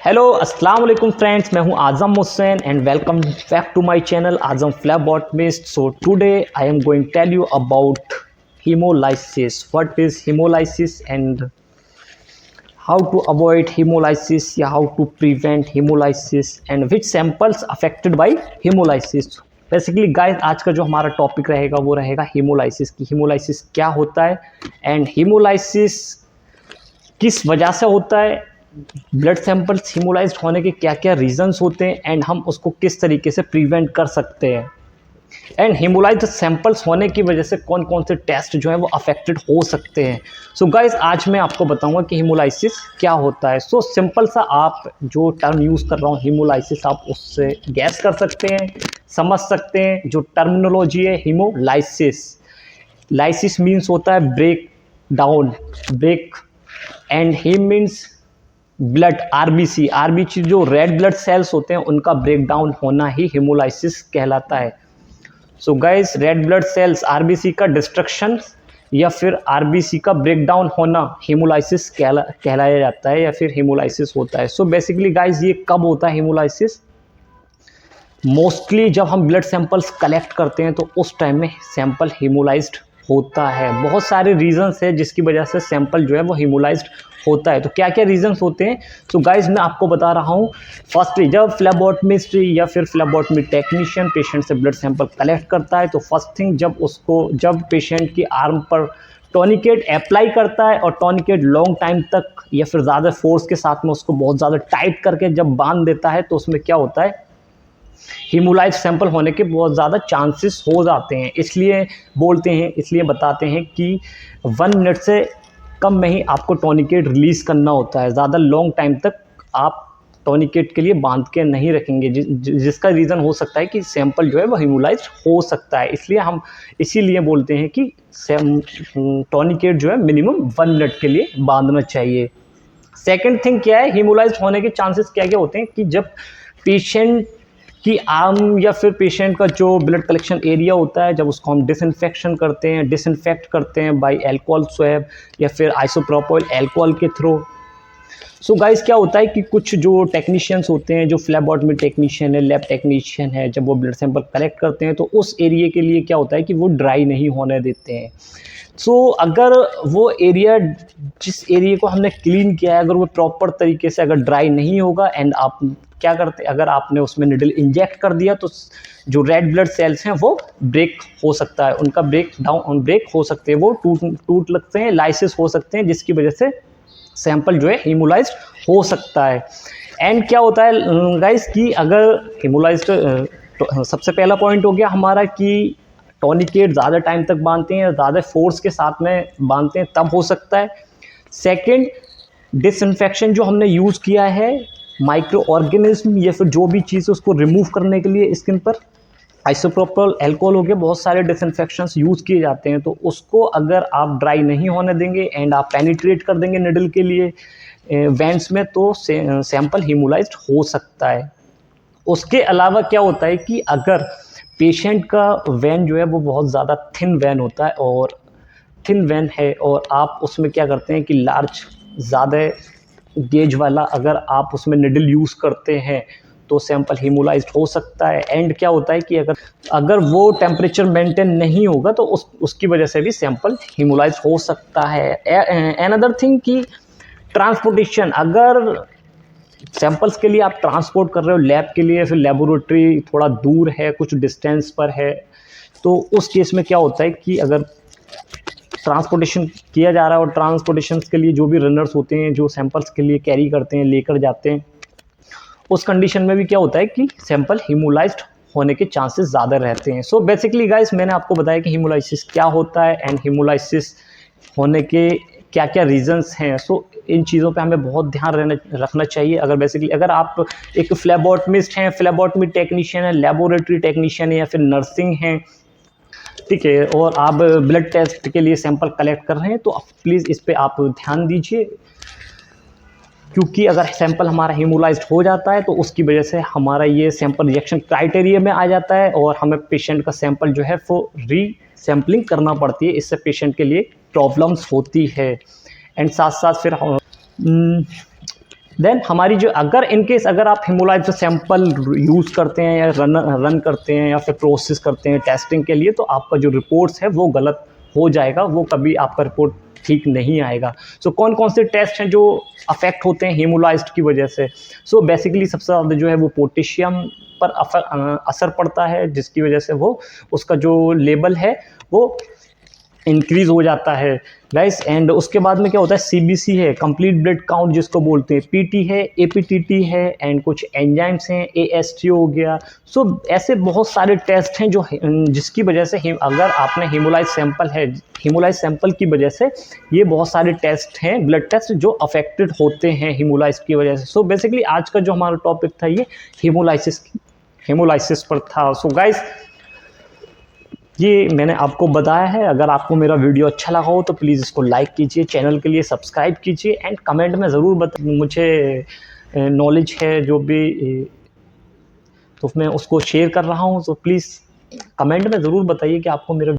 Hello अस्सलाम वालेकुम friends, मैं हूं Azam Hussain and welcome back to my channel Azam phlebotomist. So today I am going tell you about hemolysis. What is hemolysis and how to avoid hemolysis या how to prevent hemolysis and which samples affected by hemolysis. Basically guys आज का जो हमारा topic रहेगा वो रहेगा hemolysis की hemolysis क्या होता है एंड hemolysis किस वजह से होता है, ब्लड सैंपल्स हीमोलाइज्ड होने के क्या क्या रीजंस होते हैं एंड हम उसको किस तरीके से प्रिवेंट कर सकते हैं एंड हीमोलाइज्ड सैंपल्स होने की वजह से कौन कौन से टेस्ट जो है वो अफेक्टेड हो सकते हैं। सो गाइस आज मैं आपको बताऊंगा कि हीमोलाइसिस क्या होता है। सो सिंपल सा आप जो टर्म यूज़ कर रहा हूँ हीमोलाइसिस, आप उससे गैस कर सकते हैं, समझ सकते हैं। जो टर्मिनोलॉजी है हीमोलाइसिस, लाइसिस मीन्स होता है break down, break and haem means blood, RBC जो रेड ब्लड सेल्स होते हैं उनका ब्रेक डाउन होना ही हीमोलाइसिस कहलाता है। So guys red blood sales RBC का डिस्ट्रक्शन या फिर आरबीसी का ब्रेक डाउन होना हीमोलाइसिस कहलाया जाता है या फिर हीमोलाइसिस होता है। सो बेसिकली गाइस ये कब होता है हीमोलाइसिस? मोस्टली जब हम ब्लड सैंपल्स कलेक्ट करते हैं तो उस टाइम में सैंपल हीमोलाइज्ड होता है। बहुत सारे रीजंस है जिसकी वजह से सैंपल जो है वो हीमोलाइज्ड होता है। तो क्या क्या रीजंस होते हैं? तो गाइज मैं आपको बता रहा हूँ। फर्स्टली जब फ्लेबोटमिस्ट या फिर फ्लेबोटमी टेक्नीशियन पेशेंट से ब्लड सैंपल कलेक्ट करता है तो फर्स्ट थिंग जब पेशेंट की आर्म पर टॉनिकेट अप्लाई करता है और टॉनिकेट लॉन्ग टाइम तक या फिर ज़्यादा फोर्स के साथ में उसको बहुत ज़्यादा टाइट करके जब बांध देता है तो उसमें क्या होता है, हीमोलाइज्ड सैंपल होने के बहुत ज़्यादा चांसेस हो जाते हैं। इसलिए बोलते हैं, इसलिए बताते हैं कि 1 मिनट से कम में ही आपको टॉनिकेट रिलीज़ करना होता है। ज़्यादा लॉन्ग टाइम तक आप टॉनिकेट के लिए बांध के नहीं रखेंगे, जिसका रीज़न हो सकता है कि सैंपल जो है वो हीमोलाइज्ड हो सकता है। इसलिए हम इसीलिए बोलते हैं कि टॉनिकेट जो है मिनिमम 1 मिनट के लिए बांधना चाहिए। सेकेंड थिंग क्या है, हीमोलाइज्ड होने के चांसेस क्या क्या होते हैं कि जब पेशेंट कि आर्म या फिर पेशेंट का जो ब्लड कलेक्शन एरिया होता है जब उसको हम डिसइंफेक्ट करते हैं बाय अल्कोहल स्वैब या फिर आइसोप्रोपाइल अल्कोहल के थ्रू। सो गाइस क्या होता है कि कुछ जो टेक्नीशियंस होते हैं, जो फ्लैबोटमी टेक्नीशियन है, लैब टेक्नीशियन है, जब वो ब्लड सैंपल कलेक्ट करते हैं तो उस एरिया के लिए क्या होता है कि वो ड्राई नहीं होने देते हैं। सो अगर वो एरिया, जिस एरिया को हमने क्लीन किया है, अगर वो प्रॉपर तरीके से अगर ड्राई नहीं होगा एंड आप क्या करते, अगर आपने उसमें निडल इंजेक्ट कर दिया तो जो रेड ब्लड सेल्स हैं वो ब्रेक हो सकता है, उनका ब्रेक हो सकते हैं, वो टूट लगते हैं, लाइसिस हो सकते हैं, जिसकी वजह से सैंपल जो है हीमोलाइज्ड हो सकता है। एंड क्या होता है गाइस कि अगर हीमोलाइज्ड, सबसे पहला पॉइंट हो गया हमारा कि टॉनिकेट ज़्यादा टाइम तक बांधते हैं, ज़्यादा फोर्स के साथ में बांधते हैं तब हो सकता है। सेकेंड, डिसइंफेक्शन जो हमने यूज़ किया है, माइक्रो ऑर्गेनिज्म या फिर जो भी चीज़ उसको रिमूव करने के लिए स्किन पर आइसोप्रोपाइल अल्कोहल हो गया, बहुत सारे डिसइंफेक्शंस यूज़ किए जाते हैं। तो उसको अगर आप ड्राई नहीं होने देंगे एंड आप पेनिट्रेट कर देंगे निडल के लिए वेंस में तो सैंपल हीमोलाइज्ड हो सकता है। उसके अलावा क्या होता है कि अगर पेशेंट का वेन जो है वो बहुत ज़्यादा थिन वेन होता है और थिन वेन है और आप उसमें क्या करते हैं कि लार्ज ज़्यादा गेज वाला अगर आप उसमें निडल यूज़ करते हैं तो सैंपल हीमोलाइज्ड हो सकता है। एंड क्या होता है कि अगर वो टेम्परेचर मेंटेन नहीं होगा तो उसकी वजह से भी सैंपल हीमोलाइज्ड हो सकता है। अनदर थिंग कि ट्रांसपोर्टेशन, अगर सैंपल्स के लिए आप ट्रांसपोर्ट कर रहे हो लैब के लिए, फिर लेबोरेटरी थोड़ा दूर है, कुछ डिस्टेंस पर है, तो उस केस में क्या होता है कि अगर ट्रांसपोर्टेशन किया जा रहा है और ट्रांसपोर्टेशन के लिए जो भी रनर्स होते हैं जो सैंपल्स के लिए कैरी करते हैं, लेकर जाते हैं, उस कंडीशन में भी क्या होता है कि सैंपल हीमोलाइज्ड होने के चांसेस ज़्यादा रहते हैं। सो बेसिकली गाइस मैंने आपको बताया कि हीमोलाइसिस क्या होता है एंड हीमोलाइसिस होने के क्या क्या रीजंस हैं। सो इन चीज़ों पे हमें बहुत ध्यान रखना चाहिए। अगर आप एक फ्लैबोटमिस्ट हैं, फ्लैबोटमी टेक्नीशियन है, लेबोरेटरी टेक्नीशियन है या फिर नर्सिंग हैं, ठीक है, और आप ब्लड टेस्ट के लिए सैंपल कलेक्ट कर रहे हैं तो प्लीज़ इस पे आप ध्यान दीजिए, क्योंकि अगर सैंपल हमारा हीमोलाइज्ड हो जाता है तो उसकी वजह से हमारा ये सैंपल रिजेक्शन क्राइटेरिया में आ जाता है और हमें पेशेंट का सैंपल जो है वो रीसैम्पलिंग करना पड़ती है। इससे पेशेंट के लिए प्रॉब्लम्स होती है। एंड साथ साथ फिर देन हमारी जो अगर इनकेस अगर आप हेमोलाइज सैंपल यूज़ करते हैं या रन करते हैं या फिर प्रोसेस करते हैं टेस्टिंग के लिए, तो आपका जो रिपोर्ट्स है वो गलत हो जाएगा, वो कभी आपका रिपोर्ट ठीक नहीं आएगा। सो कौन कौन से टेस्ट हैं जो अफेक्ट होते हैं हेमोलाइज्ड की वजह से? सो बेसिकली सबसे ज़्यादा जो है वो पोटेशियम पर असर पड़ता है, जिसकी वजह से वो उसका जो लेवल है वो इंक्रीज हो जाता है गाइस। एंड उसके बाद में क्या होता है, सीबीसी है, कंप्लीट ब्लड काउंट जिसको बोलते हैं, पीटी है, एपीटीटी है, एंड कुछ एंजाइम्स हैं, एएसटी हो गया। सो ऐसे बहुत सारे टेस्ट हैं जो जिसकी वजह से अगर आपने हेमोलाइज सैंपल है, हेमोलाइज सैंपल की वजह से ये बहुत सारे टेस्ट हैं, ब्लड टेस्ट जो अफेक्टेड होते हैं हेमोलाइज की वजह से। सो बेसिकली आज का जो हमारा टॉपिक था ये हेमोलाइसिस पर था। सो गाइस ये मैंने आपको बताया है। अगर आपको मेरा वीडियो अच्छा लगा हो तो प्लीज़ इसको लाइक कीजिए, चैनल के लिए सब्सक्राइब कीजिए, एंड कमेंट में ज़रूर मुझे नॉलेज है जो भी तो मैं उसको शेयर कर रहा हूँ, तो प्लीज़ कमेंट में ज़रूर बताइए कि आपको मेरा